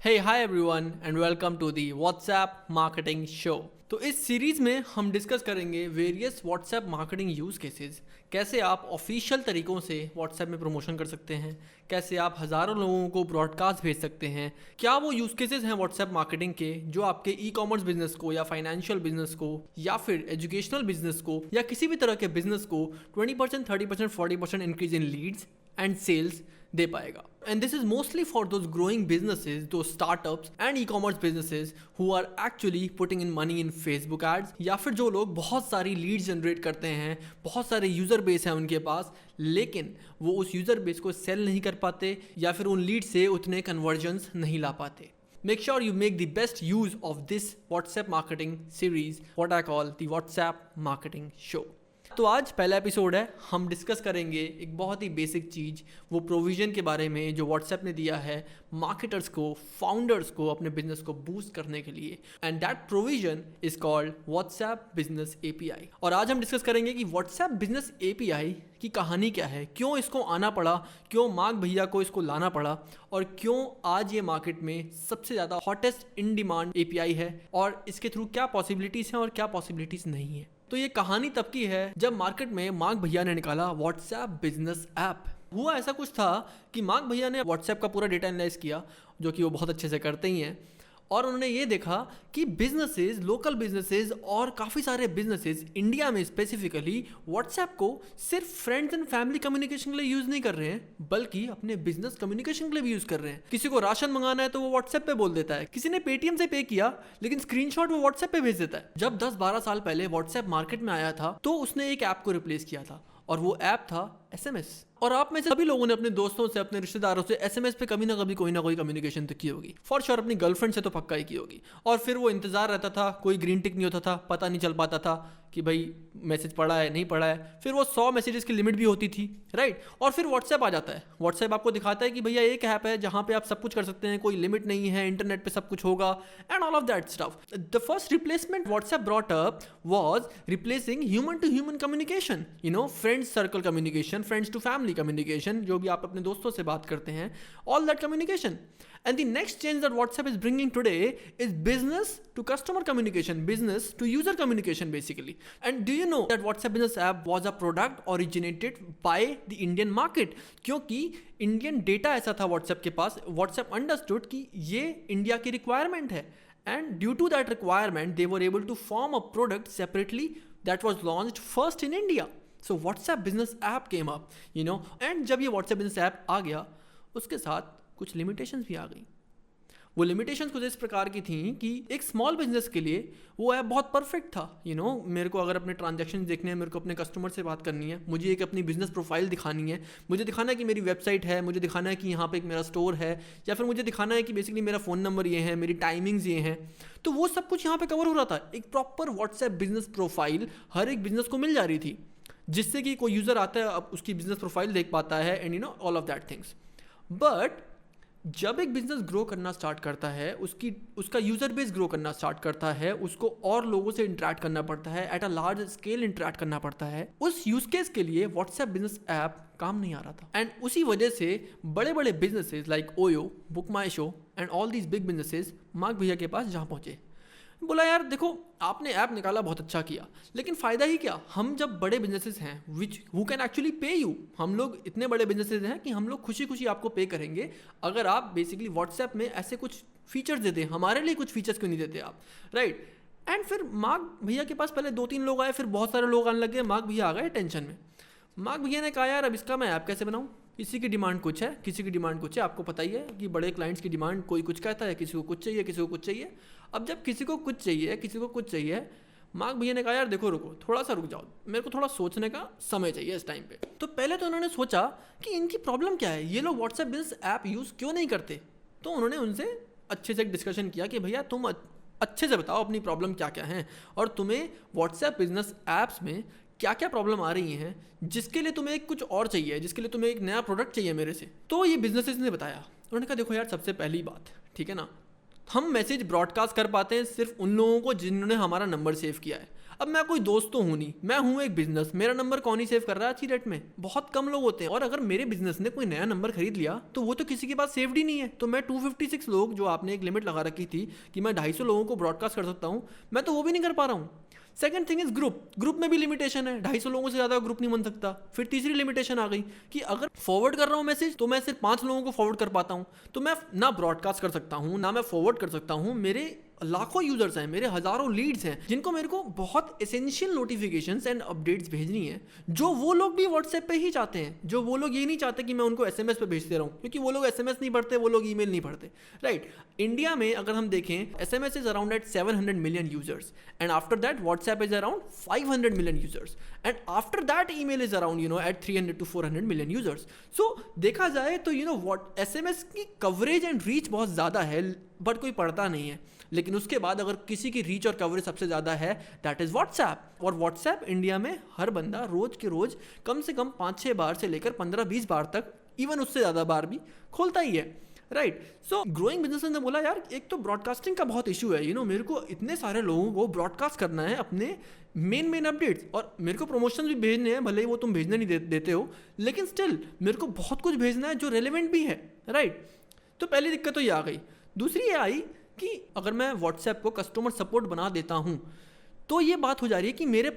Hey, hi everyone and welcome to the WhatsApp Marketing Show। तो इस series में हम डिस्कस करेंगे various WhatsApp marketing use cases, कैसे आप ऑफिशियल तरीकों से व्हाट्सएप में प्रमोशन कर सकते हैं, कैसे आप हज़ारों लोगों को ब्रॉडकास्ट भेज सकते हैं, क्या वो यूज़ केसेस हैं व्हाट्सएप मार्केटिंग के जो आपके ई कॉमर्स बिजनेस को या फाइनेंशियल बिजनेस को या फिर एजुकेशनल बिजनेस को या किसी भी तरह के बिजनेस को 20%, 30%, 40% increase in leads and sales दे पाएगा। And this is mostly for those growing businesses, those startups and e-commerce businesses who are actually putting in money in Facebook ads, या फिर जो लोग बहुत सारी लीड्स जनरेट करते हैं, बहुत सारे यूज़र बेस है उनके पास, लेकिन वो उस यूज़र बेस को सेल नहीं कर पाते या फिर उन लीड से उतने कन्वर्जन्स नहीं ला पाते। Make sure you make the best use of this WhatsApp marketing series, what I call the WhatsApp Marketing Show। तो आज पहला एपिसोड है, हम डिस्कस करेंगे एक बहुत ही बेसिक चीज़, वो प्रोविज़न के बारे में जो व्हाट्सएप ने दिया है मार्केटर्स को, फाउंडर्स को अपने बिजनेस को बूस्ट करने के लिए, and that provision is called WhatsApp business API. और आज हम डिस्कस करेंगे कि व्हाट्सएप बिजनेस एपीआई की कहानी क्या है, क्यों इसको आना पड़ा, क्यों मार्क भैया को इसको लाना पड़ा, और क्यों आज ये मार्केट में सबसे ज़्यादा हॉटेस्ट इन डिमांड एपीआई है, और इसके थ्रू क्या पॉसिबिलिटीज़ हैं और क्या पॉसिबिलिटीज़ नहीं है। तो ये कहानी तब की है जब मार्केट में मार्क भैया ने निकाला व्हाट्सएप बिजनेस ऐप। हुआ ऐसा कुछ था कि मार्क भैया ने व्हाट्सएप का पूरा डेटा एनालाइज किया, जो कि वो बहुत अच्छे से करते ही हैं, और उन्होंने ये देखा कि बिजनेसेस, लोकल बिजनेसेस और काफ़ी सारे बिजनेसेस इंडिया में स्पेसिफिकली व्हाट्सएप को सिर्फ फ्रेंड्स एंड फैमिली कम्युनिकेशन के लिए यूज़ नहीं कर रहे हैं, बल्कि अपने बिजनेस कम्युनिकेशन के लिए भी यूज़ कर रहे हैं। किसी को राशन मंगाना है तो वो व्हाट्सएप पे बोल देता है, किसी ने पेटीएम से पे किया लेकिन स्क्रीनशॉट वो व्हाट्सएप पे भेज देता है। जब 10-12 साल पहले व्हाट्सएप मार्केट में आया था तो उसने एक ऐप को रिप्लेस किया था, और वो ऐप था एसएमएस। और आप में से सभी लोगों ने अपने दोस्तों से, अपने रिश्तेदारों से एसएमएस पे कभी ना कभी कोई ना कोई कम्युनिकेशन तो की होगी। फॉर श्योर अपनी गर्लफ्रेंड से तो पक्का ही की होगी। और फिर वो इंतजार रहता था, कोई ग्रीन टिक नहीं होता था, पता नहीं चल पाता था कि भाई मैसेज पढ़ा है नहीं पढ़ा है। फिर वो 100 मैसेजेस की लिमिट भी होती थी, राइट। और फिर व्हाट्सएप आ जाता है। व्हाट्सएप आपको दिखाता है कि भैया एक ऐप है जहाँ पे आप सब कुछ कर सकते हैं, कोई लिमिट नहीं है, इंटरनेट पे सब कुछ होगा, and all of that stuff. The first replacement WhatsApp brought up was replacing human to human communication, friends circle communication, friends to family communication, जो भी आप अपने दोस्तों से बात करते हैं, all that communication. And the next change that WhatsApp is bringing today is business to customer communication, business to user communication basically. And do you know that WhatsApp business app was a product originated by the Indian market? क्योंकि Indian data ऐसा था WhatsApp के पास, WhatsApp understood कि ये India की requirement है, and due to that requirement they were able to form a product separately that was launched first in India. So WhatsApp business app came up, and जब ये WhatsApp business app आ गया उसके साथ कुछ limitations भी आ गई। वो लिमिटेशंस कुछ इस प्रकार की थी कि एक स्मॉल बिजनेस के लिए वो ऐप बहुत परफेक्ट था। मेरे को अगर अपने ट्रांजैक्शन देखने हैं, मेरे को अपने कस्टमर से बात करनी है, मुझे एक अपनी बिजनेस प्रोफाइल दिखानी है, मुझे दिखाना है कि मेरी वेबसाइट है, मुझे दिखाना है कि यहाँ पे एक मेरा स्टोर है, या फिर मुझे दिखाना है कि बेसिकली मेरा फ़ोन नंबर ये है, मेरी टाइमिंग्स ये हैं, तो वो सब कुछ यहाँ पर कवर हो रहा था। एक प्रॉपर व्हाट्सएप बिजनेस प्रोफाइल हर एक बिजनेस को मिल जा रही थी, जिससे कि कोई यूज़र आता है, अब उसकी बिजनेस प्रोफाइल देख पाता है, and all of that things. But जब एक बिजनेस ग्रो करना स्टार्ट करता है, उसका यूज़र बेस ग्रो करना स्टार्ट करता है, उसको और लोगों से इंटरेक्ट करना पड़ता है, at a large scale interact करना पड़ता है, उस यूज़ केस के लिए व्हाट्सएप बिजनेस ऐप काम नहीं आ रहा था। एंड उसी वजह से बड़े बड़े businesses like OYO, book my show and all these big businesses mark भैया के पास जहाँ पहुँचे, बोला यार देखो आपने ऐप निकाला, बहुत अच्छा किया, लेकिन फ़ायदा ही क्या। हम जब बड़े बिजनेसेस हैं विच हु कैन एक्चुअली पे यू, हम लोग इतने बड़े बिजनेसेस हैं कि हम लोग खुशी खुशी आपको पे करेंगे अगर आप बेसिकली व्हाट्सएप में ऐसे कुछ फीचर्स दे दें, हमारे लिए कुछ फीचर्स क्यों नहीं देते आप, राइट। एंड फिर मार्क भैया के पास पहले 2-3 लोग आए, फिर बहुत सारे लोग आने लगे, मार्क भैया आ गए टेंशन में। मार्क भैया ने कहा यार अब इसका मैं ऐप कैसे बनाऊँ, किसी की डिमांड कुछ है, किसी की डिमांड कुछ है, आपको पता ही है कि बड़े क्लाइंट्स की डिमांड कोई कुछ कहता है, किसी को कुछ चाहिए, किसी को कुछ चाहिए। अब जब किसी को कुछ चाहिए, किसी को कुछ चाहिए, मार्क भैया ने कहा यार देखो रुको, थोड़ा सा रुक जाओ, मेरे को थोड़ा सोचने का समय चाहिए इस टाइम पे। तो पहले तो उन्होंने सोचा कि इनकी प्रॉब्लम क्या है, ये लोग व्हाट्सएप बिजनेस ऐप यूज़ क्यों नहीं करते। तो उन्होंने उनसे अच्छे से एक डिस्कशन किया कि भैया तुम अच्छे से बताओ अपनी प्रॉब्लम क्या क्या है, और तुम्हें व्हाट्सएप बिजनेस ऐप्स में क्या क्या प्रॉब्लम आ रही हैं, जिसके लिए तुम्हें कुछ और चाहिए, जिसके लिए तुम्हें एक नया प्रोडक्ट चाहिए मेरे से। तो ये बिजनेसेस ने बताया, उन्होंने कहा देखो यार सबसे पहली बात, ठीक है ना, हम मैसेज ब्रॉडकास्ट कर पाते हैं सिर्फ उन लोगों को जिन्होंने हमारा नंबर सेव किया है। अब मैं कोई दोस्त तो हूँ नहीं, मैं हूँ एक बिजनेस, मेरा नंबर कौन ही सेव कर रहा है आज की डेट में? बहुत कम लोग होते हैं। और अगर मेरे बिजनेस ने कोई नया नंबर खरीद लिया तो वो तो किसी के पास सेव्ड ही नहीं है। तो मैं 256 लोग, जो आपने एक लिमिट लगा रखी थी कि मैं 250 लोगों को ब्रॉडकास्ट कर सकता हूँ, मैं तो वो भी नहीं कर पा रहा हूँ। सेकंड थिंग इज ग्रुप में भी लिमिटेशन है, 250 लोगों से ज़्यादा ग्रुप नहीं बन सकता। फिर तीसरी लिमिटेशन आ गई कि अगर फॉरवर्ड कर रहा हूँ मैसेज तो मैं सिर्फ 5 लोगों को फॉरवर्ड कर पाता हूँ। तो मैं ना ब्रॉडकास्ट कर सकता हूँ, ना मैं फॉरवर्ड कर सकता हूँ। मेरे लाखों यूजर्स हैं, मेरे हजारों लीड्स हैं, जिनको मेरे को बहुत एसेंशियल नोटिफिकेशंस एंड अपडेट्स भेजनी है, जो वो लोग भी व्हाट्सएप पे ही चाहते हैं। जो वो लोग ये नहीं चाहते कि मैं उनको एसएमएस पे भेजते रहूं, क्योंकि वो लोग एसएमएस नहीं पढ़ते, वो लोग ईमेल नहीं पढ़ते, राइट। इंडिया में अगर हम देखें, SMS is around eight 700 million users, and after that WhatsApp is around 500 million users, and after that email is around eight 300 to 400 million users. So देखा जाए तो व्हाट एसएमएस की कवरेज एंड रीच बहुत ज़्यादा है, बट कोई पढ़ता नहीं है। लेकिन उसके बाद अगर किसी की रीच और कवरेज सबसे ज़्यादा है, दैट इज़ व्हाट्सएप। और व्हाट्सएप इंडिया में हर बंदा रोज के रोज कम से कम 5-6 बार से लेकर 15-20 बार तक, इवन उससे ज़्यादा बार भी खोलता ही है, राइट। सो ग्रोइंग बिजनेस ने बोला यार एक तो ब्रॉडकास्टिंग का बहुत इशू है, मेरे को इतने सारे लोगों को ब्रॉडकास्ट करना है अपने मेन अपडेट्स, और मेरे को प्रमोशन भी भेजने हैं, भले ही वो तुम भेजने नहीं देते हो, लेकिन स्टिल मेरे को बहुत कुछ भेजना है जो रेलिवेंट भी है, राइट। तो पहली दिक्कत तो ये आ गई। दूसरी ये आई कि अगर मैं व्हाट्सएप को कस्टमर सपोर्ट बना देता हूँ तो ये बात हो जा रही है कि मेरे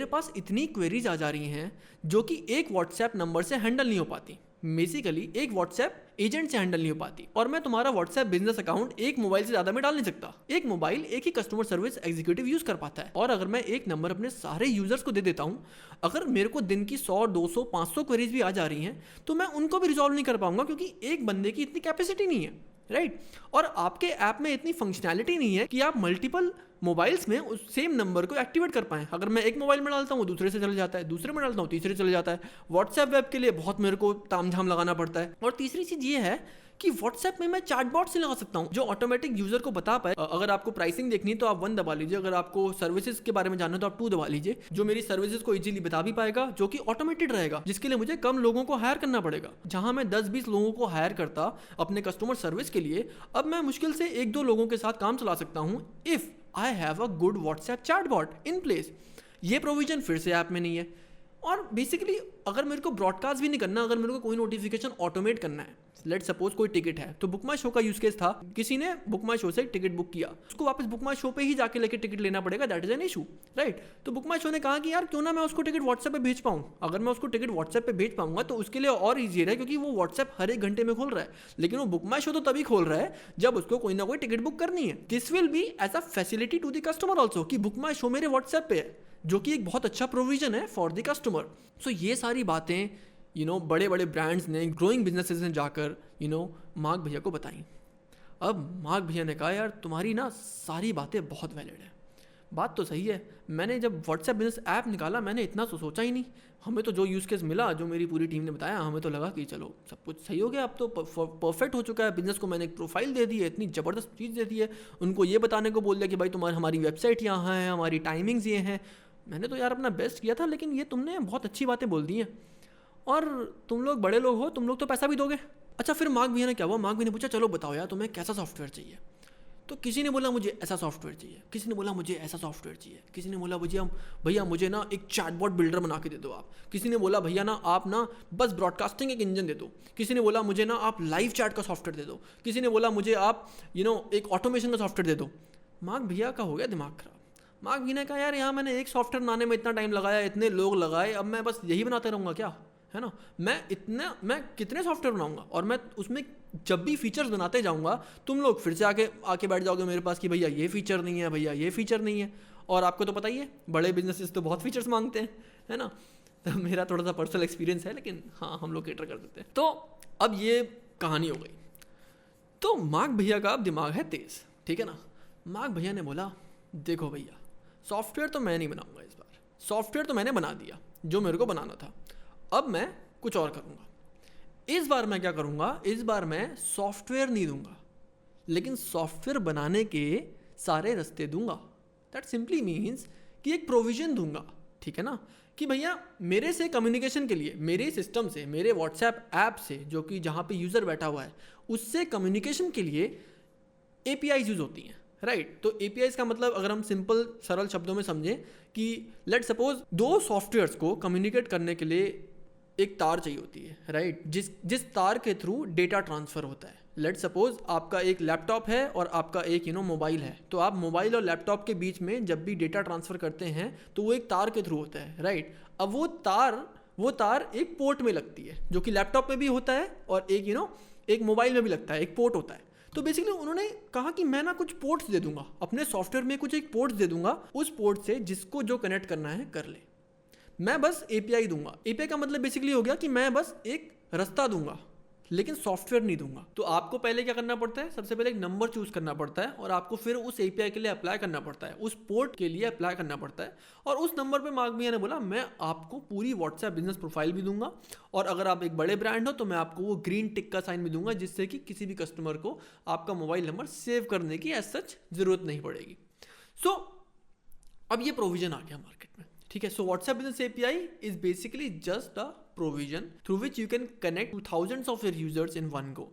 पास इतनी क्वेरीज आ जा रही हैं जो कि एक व्हाट्सएप नंबर से हैंडल नहीं हो पाती, बेसिकली एक व्हाट्सएप एजेंट से हैंडल नहीं हो पाती। और मैं तुम्हारा व्हाट्सएप बिजनेस अकाउंट एक मोबाइल से ज़्यादा में डाल नहीं सकता। एक मोबाइल एक ही कस्टमर सर्विस एग्जीक्यूटिव यूज़ कर पाता है, और अगर मैं एक नंबर अपने सारे यूजर्स को दे देता हूँ, अगर मेरे को दिन की 100, 200, 500 क्वेरीज भी आ जा रही हैं तो मैं उनको भी रिजॉल्व नहीं कर पाऊंगा, क्योंकि एक बंदे की इतनी कैपेसिटी नहीं है, राइट। और आपके ऐप में इतनी फंक्शनैलिटी नहीं है कि आप मल्टीपल मोबाइल्स में उस सेम नंबर को एक्टिवेट कर पाएं। अगर मैं एक मोबाइल में डालता हूँ, दूसरे से चले जाता है, दूसरे में डालता हूँ, तीसरे चले जाता है। व्हाट्सएप वेब के लिए बहुत मेरे को तामझाम लगाना पड़ता है। और तीसरी चीज़ ये है कि व्हाट्सएप में मैं चैटबॉट से लगा सकता हूँ जो ऑटोमेटिक यूजर को बता पाए। अगर आपको प्राइसिंग देखनी है तो आप 1 दबा लीजिए, अगर आपको सर्विसेज के बारे में जानना है तो आप 2 दबा लीजिए, जो मेरी सर्विसेज को इजीली बता भी पाएगा, जो कि ऑटोमेटेड रहेगा, जिसके लिए मुझे कम लोगों को हायर करना पड़ेगा। जहां मैं 10-20 लोगों को हायर करता अपने कस्टमर सर्विस के लिए, अब मैं मुश्किल से 1-2 लोगों के साथ काम चला सकता हूँ if I have a good WhatsApp chatbot in place. ये प्रोविजन फिर से ऐप में नहीं है। और बेसिकली अगर मेरे को ब्रॉडकास्ट भी नहीं करना, अगर मेरे को कोई नोटिफिकेशन ऑटोमेट करना है, लेट सपोज कोई टिकट है, तो बुक माई शो का यूज केस था, किसी ने बुक माई शो से टिकट बुक किया, उसको वापस बुक माई शो पे ही जाके लेके टिकट लेना पड़ेगा, that is an issue, right. तो बुक माई शो ने कहा कि यार क्यों ना मैं उसको टिकट व्हाट्सएप पे भेज पाऊँ। अगर मैं उसको टिकट व्हाट्सएप पे भेज पाऊंगा तो उसके लिए और ईजियर है, क्योंकि वो व्हाट्सएप हर 1 घंटे में खोल रहा है, लेकिन वो बुक माई शो तो तभी खोल रहा है जब उसको कोई ना कोई टिकट बुक करनी है। This will be as a facility to the customer also, कि बुक माई शो मेरे व्हाट्सएप पे है, जो कि एक बहुत अच्छा प्रोविजन है फॉर द कस्टमर। सो ये सारी बातें बड़े बड़े ब्रांड्स ने, ग्रोइंग बिजनेसेस ने जाकर मार्क भैया को बताई। अब मार्क भैया ने कहा यार तुम्हारी ना सारी बातें बहुत वैलिड है, बात तो सही है। मैंने जब व्हाट्सएप बिजनेस ऐप निकाला मैंने इतना तो सोचा ही नहीं। हमें तो जो यूज़ केस मिला, जो मेरी पूरी टीम ने बताया, हमें तो लगा कि चलो सब कुछ सही हो गया, अब तो परफेक्ट हो चुका है। बिजनेस को मैंने एक प्रोफाइल दे दी है, इतनी ज़बरदस्त चीज़ दे दी है, उनको ये बताने को बोल दिया कि भाई हमारी वेबसाइट यहाँ है, हमारी टाइमिंग्स ये हैं। मैंने तो यार अपना बेस्ट किया था, लेकिन ये तुमने बहुत अच्छी बातें बोल दी हैं, और तुम लोग बड़े लोग हो, तुम लोग तो पैसा भी दोगे। अच्छा, फिर मार्क भैया ने क्या हुआ, मार्क भैया ने पूछा चलो बताओ यार तुम्हें कैसा सॉफ्टवेयर चाहिए। तो किसी ने बोला मुझे ऐसा सॉफ्टवेयर चाहिए, किसी ने बोला मुझे ऐसा सॉफ्टवेयर चाहिए, किसी ने बोला भैया मुझे ना एक चैटबॉट बिल्डर बना के दे दो आप, किसी ने बोला भैया ना आप ना बस ब्रॉडकास्टिंग एक इंजन दे दो, किसी ने बोला मुझे ना आप लाइव चैट का सॉफ्टवेयर दे दो, किसी ने बोला मुझे आप एक ऑटोमेशन का सॉफ्टवेयर दे दो। मार्क भैया का हो गया दिमाग खराब। मार्क भैया ने कहा यार यहाँ मैंने एक सॉफ्टवेयर बनाने में इतना टाइम लगाया, इतने लोग लगाए, अब मैं बस यही बनाते रहूँगा क्या, है ना। मैं कितने सॉफ्टवेयर बनाऊंगा, और मैं उसमें जब भी फीचर्स बनाते जाऊंगा तुम लोग फिर से आके बैठ जाओगे मेरे पास कि भैया ये फीचर नहीं है, भैया ये फीचर नहीं है। और आपको तो पता ही है बड़े बिजनेसेस तो बहुत फीचर्स मांगते हैं, है ना। तो मेरा थोड़ा सा पर्सनल एक्सपीरियंस है, लेकिन हाँ हम लोग केटर कर देते हैं। तो अब ये कहानी हो गई। तो मार्क भैया का अब दिमाग है तेज, ठीक है ना। मार्क भैया ने बोला देखो भैया सॉफ्टवेयर तो मैं नहीं बनाऊंगा इस बार, सॉफ्टवेयर तो मैंने बना दिया जो मेरे को बनाना था, अब मैं कुछ और करूँगा। इस बार मैं क्या करूँगा, इस बार मैं सॉफ्टवेयर नहीं दूंगा, लेकिन सॉफ्टवेयर बनाने के सारे रास्ते दूंगा। दैट सिंपली मीन्स कि एक प्रोविजन दूंगा, ठीक है ना, कि भैया मेरे से कम्युनिकेशन के लिए, मेरे सिस्टम से, मेरे व्हाट्सएप ऐप से, जो कि जहाँ पे यूज़र बैठा हुआ है, उससे कम्युनिकेशन के लिए APIs यूज़ होती हैं, राइट। तो एपीआई का मतलब अगर हम सिंपल सरल शब्दों में समझें कि लेट सपोज दो सॉफ्टवेयर्स को कम्युनिकेट करने के लिए एक तार चाहिए होती है, राइट, जिस तार के थ्रू डेटा ट्रांसफ़र होता है। लेट सपोज आपका एक लैपटॉप है और आपका एक मोबाइल है, तो आप मोबाइल और लैपटॉप के बीच में जब भी डेटा ट्रांसफ़र करते हैं तो वो एक तार के थ्रू होता है, राइट। अब वो तार एक पोर्ट में लगती है, जो कि लैपटॉप में भी होता है और एक मोबाइल में भी लगता है, एक पोर्ट होता है। तो बेसिकली उन्होंने कहा कि मैं ना कुछ पोर्ट्स दे दूंगा अपने सॉफ्टवेयर में, कुछ एक पोर्ट्स दे दूंगा, उस पोर्ट से जिसको जो कनेक्ट करना है कर ले, मैं बस एपीआई दूंगा। एपीआई का मतलब बेसिकली हो गया कि मैं बस एक रास्ता दूंगा लेकिन सॉफ्टवेयर नहीं दूंगा। तो आपको पहले क्या करना पड़ता है, सबसे पहले एक नंबर चूज करना पड़ता है और आपको फिर उस एपीआई के लिए अप्लाई करना पड़ता है, उस पोर्ट के लिए अप्लाई करना पड़ता है। और उस नंबर पे मार्क भैया ने बोला मैं आपको पूरी व्हाट्सएप बिजनेस प्रोफाइल भी दूंगा, और अगर आप एक बड़े ब्रांड हो तो मैं आपको वो ग्रीन टिक का साइन भी दूंगा, जिससे कि किसी भी कस्टमर को आपका मोबाइल नंबर सेव करने की एज सच जरूरत नहीं पड़ेगी। सो अब ये प्रोविजन आ गया मार्केट में, ठीक है। So WhatsApp business API is basically just a provision through which you can connect two thousands of your users in one go.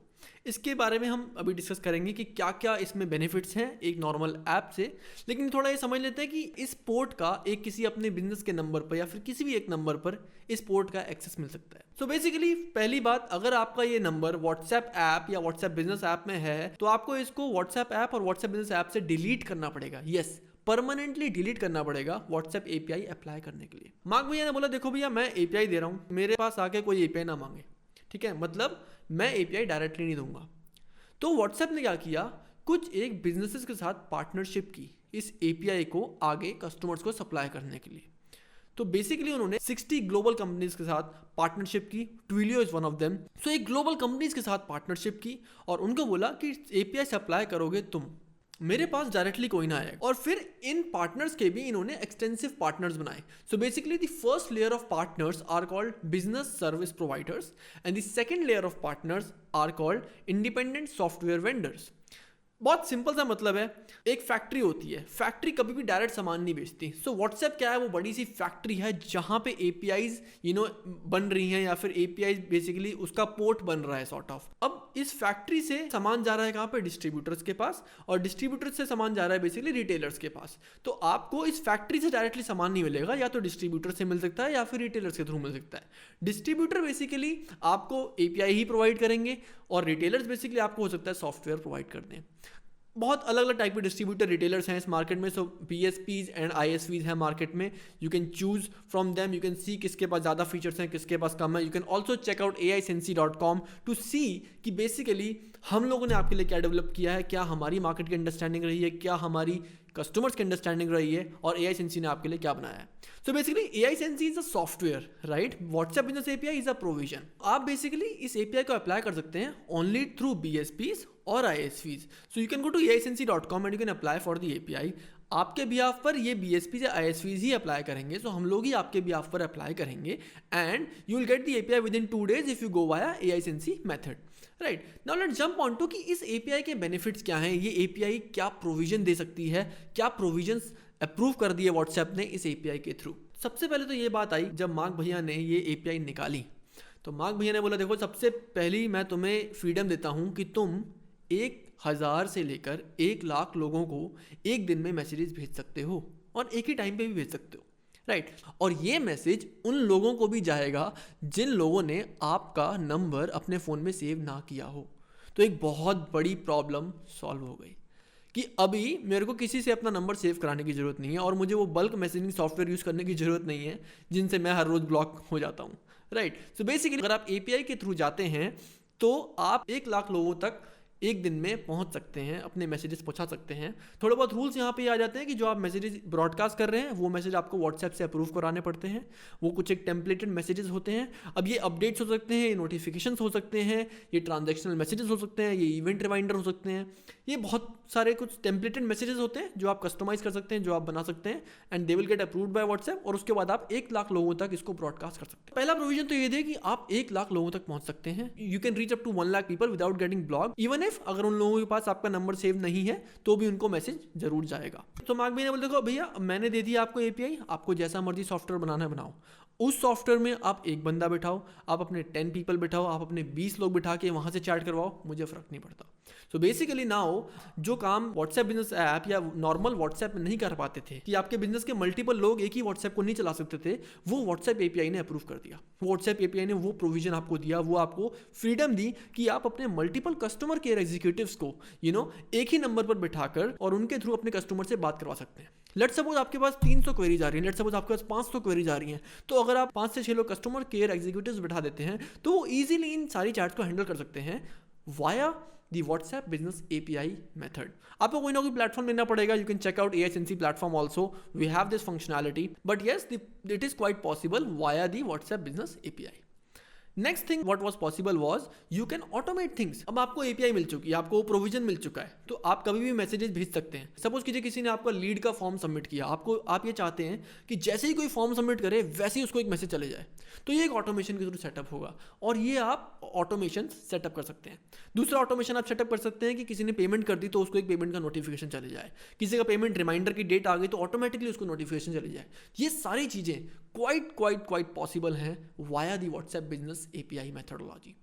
इसके बारे में हम अभी डिस्कस करेंगे कि क्या क्या इसमें बेनिफिट्स हैं एक नॉर्मल ऐप से, लेकिन थोड़ा ये समझ लेते हैं कि इस पोर्ट का एक किसी अपने बिजनेस के नंबर पर या फिर किसी भी एक नंबर पर इस पोर्ट का एक्सेस मिल सकता है। सो बेसिकली पहली बात, अगर आपका ये नंबर व्हाट्सएप ऐप या व्हाट्सएप बिजनेस ऐप में है तो आपको इसको व्हाट्सएप ऐप और व्हाट्सएप बिजनेस ऐप से डिलीट करना पड़ेगा। यस, परमानेंटली डिलीट करना पड़ेगा व्हाट्सएप एपीआई अप्लाई करने के लिए। मार्क भैया ने बोला देखो भैया मैं एपीआई दे रहा हूँ, मेरे पास आके कोई एपीआई ना मांगे, ठीक है, मतलब मैं एपीआई डायरेक्टली नहीं दूंगा। तो व्हाट्सएप ने क्या किया, कुछ एक बिजनेसेस के साथ पार्टनरशिप की इस एपीआई को आगे कस्टमर्स को सप्लाई करने के लिए। तो बेसिकली उन्होंने 60 ग्लोबल कंपनीज के साथ पार्टनरशिप की, Twilio is one of them. So एक ग्लोबल कंपनीज के साथ पार्टनरशिप की और उनको बोला कि एपीआई सप्लाई करोगे तुम, मेरे पास डायरेक्टली कोई ना आएगा। और फिर इन पार्टनर्स के भी इन्होंने एक्सटेंसिव पार्टनर्स बनाए। So basically the first layer of partners are called business service providers and the second layer of partners are called independent software vendors. बहुत सिंपल सा मतलब है, एक फैक्ट्री होती है, फैक्ट्री कभी भी डायरेक्ट सामान नहीं बेचती। सो व्हाट्सएप क्या है, वो बड़ी सी फैक्ट्री है जहाँ पे एपीआईज बन रही हैं या फिर एपीआईज बेसिकली उसका पोर्ट बन रहा है सॉर्ट ऑफ। अब इस फैक्ट्री से सामान जा रहा है कहाँ पे, डिस्ट्रीब्यूटर्स के पास, और डिस्ट्रीब्यूटर्स से सामान जा रहा है बेसिकली रिटेलर्स के पास। तो आपको इस फैक्ट्री से डायरेक्टली सामान नहीं मिलेगा, या तो डिस्ट्रीब्यूटर से मिल सकता है या फिर रिटेलर्स के थ्रू मिल सकता है। डिस्ट्रीब्यूटर बेसिकली आपको एपीआई ही प्रोवाइड करेंगे और रिटेलर्स बेसिकली आपको हो सकता है सॉफ्टवेयर प्रोवाइड कर दें। बहुत अलग अलग टाइप के डिस्ट्रीब्यूटर रिटेलर्स हैं इस मार्केट में। सो पीएसपीज एंड आईएसवीज हैं मार्केट में, you can choose from them, you can see किसके पास ज़्यादा फीचर्स हैं किसके पास कम है। You can also check out AiSensy.com to see कि बेसिकली हम लोगों ने आपके लिए क्या डेवलप किया है, क्या हमारी मार्केट की अंडरस्टैंडिंग रही है, क्या हमारी कस्टमर्स की अंडरस्टैंडिंग रही है, और AiSensy ने आपके लिए क्या बनाया है। So basically AiSensy is a software, right, WhatsApp business API is a provision. आप बेसिकली इस एपीआई को अप्लाई कर सकते हैं ओनली थ्रू BSPs और ISVs। So you can go to AiSensy.com and you can apply for the API. आपके behalf पर ये BSPs या ISVs ही अप्लाई करेंगे, सो हम लोग ही आपके बिहाफ पर अप्लाई करेंगे and you will get the API within 2 days if you go via AiSensy method, right. Now let's jump on to कि इस एपीआई के बेनिफिट्स क्या हैं, ये एपीआई क्या प्रोविजन दे सकती है, क्या प्रोविजंस अप्रूव कर दिए व्हाट्सएप ने इस एपीआई के थ्रू। सबसे पहले तो ये बात आई जब मार्क भैया ने ये एपीआई निकाली, तो मार्क भैया ने बोला देखो सबसे पहली मैं तुम्हें फ्रीडम देता हूँ कि तुम 1000 से लेकर 1 लाख लोगों को एक दिन में मैसेजेस भेज सकते हो और एक ही टाइम पे भी भेज सकते हो, राइट। और ये मैसेज उन लोगों को भी जाएगा जिन लोगों ने आपका नंबर अपने फ़ोन में सेव ना किया हो। तो एक बहुत बड़ी प्रॉब्लम सॉल्व हो गई कि अभी मेरे को किसी से अपना नंबर सेव कराने की ज़रूरत नहीं है और मुझे वो बल्क मैसेजिंग सॉफ्टवेयर यूज़ करने की ज़रूरत नहीं है जिनसे मैं हर रोज़ ब्लॉक हो जाता हूँ, राइट। सो बेसिकली अगर आप एपीआई के थ्रू जाते हैं तो आप 1 लाख लोगों तक एक दिन में पहुंच सकते हैं, अपने मैसेजेस पहुंचा सकते हैं। थोड़े बहुत रूल्स यहाँ पे आ जाते हैं कि जो आप मैसेजेस ब्रॉडकास्ट कर रहे हैं वो मैसेज आपको व्हाट्सएप से अप्रूव कराने पड़ते हैं। वो कुछ एक टेम्पलेटेड मैसेजेस होते हैं। अब ये अपडेट्स हो सकते हैं, ये नोटिफिकेशंस हो सकते हैं, ये ट्रांजैक्शनल मैसेजेस हो सकते हैं, ये इवेंट रिमाइंडर हो सकते हैं। ये बहुत सारे कुछ टेम्पलेटेड मैसेजेस होते हैं जो आप कस्टमाइज कर सकते हैं, जो आप बना सकते हैं and they will get approved by WhatsApp, और उसके बाद आप 1 लाख लोगों तक इसको ब्रॉडकास्ट कर सकते हैं। पहला प्रोविजन तो ये दे कि आप 1 लाख लोगों तक पहुंच सकते हैं। You can reach up to 1 lakh people without getting block, even if अगर उन लोगों के पास आपका नंबर सेव नहीं है तो भी उनको मैसेज जरूर जाएगा। तो मार्क भैया ने बोला देखो भैया मैंने दे दिया आपको एपीआई, आपको जैसा मर्जी सॉफ्टवेयर बनाना है बनाओ। उस सॉफ्टवेयर में आप एक बंदा बिठाओ, आप अपने 10 पीपल बिठाओ, आप अपने 20 लोग बिठा के वहां से चैट करवाओ, मुझे फर्क नहीं पड़ता। सो बेसिकली नाउ जो काम व्हाट्सएप बिजनेस ऐप या नॉर्मल व्हाट्सएप में नहीं कर पाते थे कि आपके बिजनेस के मल्टीपल लोग एक ही व्हाट्सएप को नहीं चला सकते थे, वो व्हाट्सएप एपीआई ने अप्रूव कर दिया। व्हाट्सएप एपीआई ने वो प्रोविजन आपको दिया, वो आपको फ्रीडम दी कि आप अपने मल्टीपल कस्टमर केयर एग्जीक्यूटिव्स को एक ही नंबर पर बिठाकर और उनके थ्रू अपने कस्टमर से बात करवा सकते हैं। लेट सपोज आपके पास 300 क्वेरीज आ रही हैं, लेट सपोज आपके पास 500 क्वेरीज आ रही हैं, तो अगर आप 5 से 6 लोग कस्टमर केयर एग्जीक्यूटिव्स बिठा देते हैं तो वो ईजिली इन सारी चैट्स को हैंडल कर सकते हैं वाया दी WhatsApp Business API method. आपको कोई ना कोई प्लेटफॉर्म लेना पड़ेगा. You can check out AiSensy platform also. We have this functionality. But yes, it is quite possible via the WhatsApp Business API. Next thing what was possible was you can automate things. अब आपको API मिल चुकी है, आपको provision मिल चुका है, तो आप कभी भी मैसेजेस भेज सकते हैं. सपोज कीजिए किसी ने आपका लीड का फॉर्म सबमिट किया, आप ये चाहते हैं कि जैसे ही कोई फॉर्म सबमिट करे वैसे ही उसको एक मैसेज चले जाए, तो ये एक ऑटोमेशन के थ्रू सेटअप होगा और ये आप ऑटोमेशन सेटअप कर सकते हैं. दूसरा ऑटोमेशन आप सेटअप कर सकते हैं कि किसी ने पेमेंट कर दी तो उसको एक पेमेंट का नोटिफिकेशन चले जाए, किसी का पेमेंट रिमाइंडर की डेट आ गई तो ऑटोमेटिकली उसको नोटिफिकेशन चली जाए. ये सारी चीज़ें क्वाइट पॉसिबल हैं via the WhatsApp business API methodology.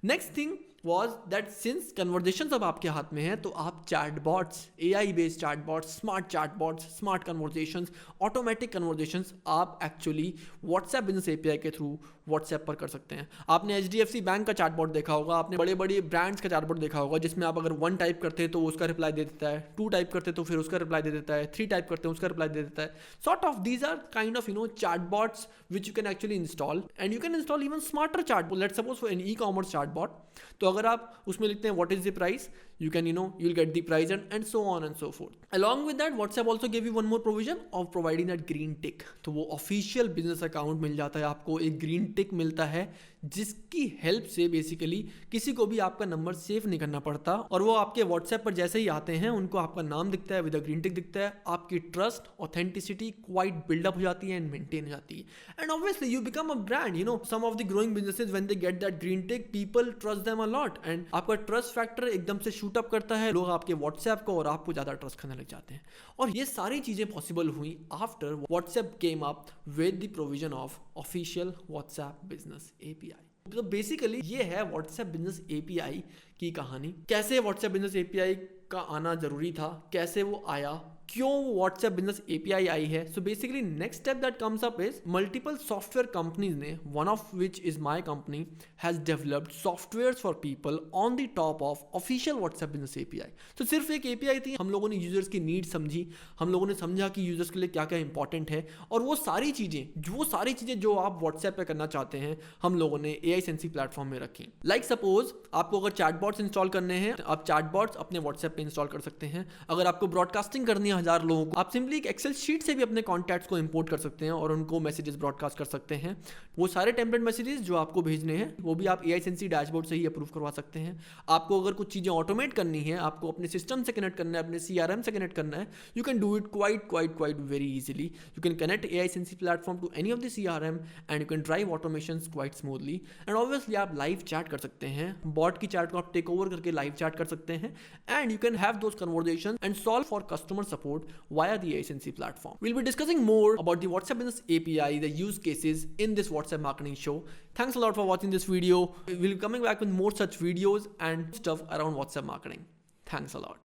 Next thing was that since conversations अब आपके हाथ में है तो आप chatbots, AI based chatbots, smart conversations, automatic conversations आप actually WhatsApp business API के थ्रू WhatsApp पर कर सकते हैं. आपने HDFC बैंक का chatbot देखा होगा, आपने बड़े बड़े ब्रांड्स का chatbot देखा होगा जिसमें आप अगर 1 टाइप करते हैं तो उसका रिप्लाई दे देता है, 2 टाइप करते हैं तो फिर उसका रिप्लाई दे देता है, 3 टाइप करते हैं उसका रिप्लाई दे देता है. Sort of these are kind of chatbots which you can actually install, and you can install even smarter chatbot. Let's suppose for an e-commerce chatbot, तो अगर आप उसमें लिखते हैं what is the price, you can you'll get the price and so on and so forth. Along with that WhatsApp also gave you one more provision of providing that green tick. तो वो official business account मिल जाता है आपको, एक green टिक मिलता है जिसकी help से बेसिकली किसी को भी आपका नंबर सेव नहीं करना पड़ता और वो आपके WhatsApp पर जैसे ही आते हैं उनको आपका नाम दिखता है विद अ ग्रीन टिक दिखता है. आपकी ट्रस्ट ऑथेंटिसिटी क्वाइट बिल्डअप हो जाती है एंड मेंटेन हो जाती है. And obviously you become a brand. Some of the growing businesses when they get that green tick people trust them a lot and आपका ट्रस्ट फैक्टर एकदम से shoot up करता है. लोग आपके WhatsApp को और आपको ज़्यादा ट्रस्ट करने लग जाते हैं. और ये सारी चीज़ें पॉसिबल हुई after WhatsApp came up with the provision of official WhatsApp business API. तो बेसिकली ये है WhatsApp बिजनेस API की कहानी. कैसे WhatsApp बिजनेस API का आना जरूरी था, कैसे वो आया, क्यों WhatsApp बिजनेस API आई है. So basically next step that comes up is multiple software companies ने, one of which is my company, has developed software for people on the top of official WhatsApp business API. तो सिर्फ एक API थी, हम लोगों ने users की need समझी, हम लोगों ने समझा कि यूजर्स के लिए क्या क्या इंपॉर्टेंट है और वो सारी चीज़ें जो आप WhatsApp पे करना चाहते हैं हम लोगों ने AiSensy प्लेटफॉर्म में रखी. लाइक सपोज आपको अगर चैटबॉट्स इंस्टॉल करने हैं, आप चैटबॉट्स अपने WhatsApp पे इंस्टॉल कर सकते हैं. अगर आपको ब्रॉडकास्टिंग करनी है 1000 लोगों को, आप सिंपली एक एक्सेल शीट से भी अपने कॉन्टैक्ट्स को इंपोर्ट कर सकते हैं और उनको मैसेजेस ब्रॉडकास्ट कर सकते हैं. वो सारे टेम्पलेट मैसेजेस जो आपको भेजने हैं वो भी आप AiSensy डैशबोर्ड से ही अप्रूव करवा सकते हैं. आपको अगर कुछ चीज़ें ऑटोमेट करनी है, आपको अपने सिस्टम से कनेक्ट करना है, अपने CRM से कनेक्ट करना है, you can do it quite very easily. You can connect AiSensy platform to any of the CRM and you can drive automations quite smoothly. And obviously आप लाइव चैट कर सकते हैं, बॉट की chat को आप take over करके live chat कर सकते हैं and you can have those conversation and solve for customer support via the AiSensy platform. We'll be discussing more about the WhatsApp Business API, the use cases in this WhatsApp marketing show. Thanks a lot for watching this video. We'll be coming back with more such videos and stuff around WhatsApp marketing. Thanks a lot.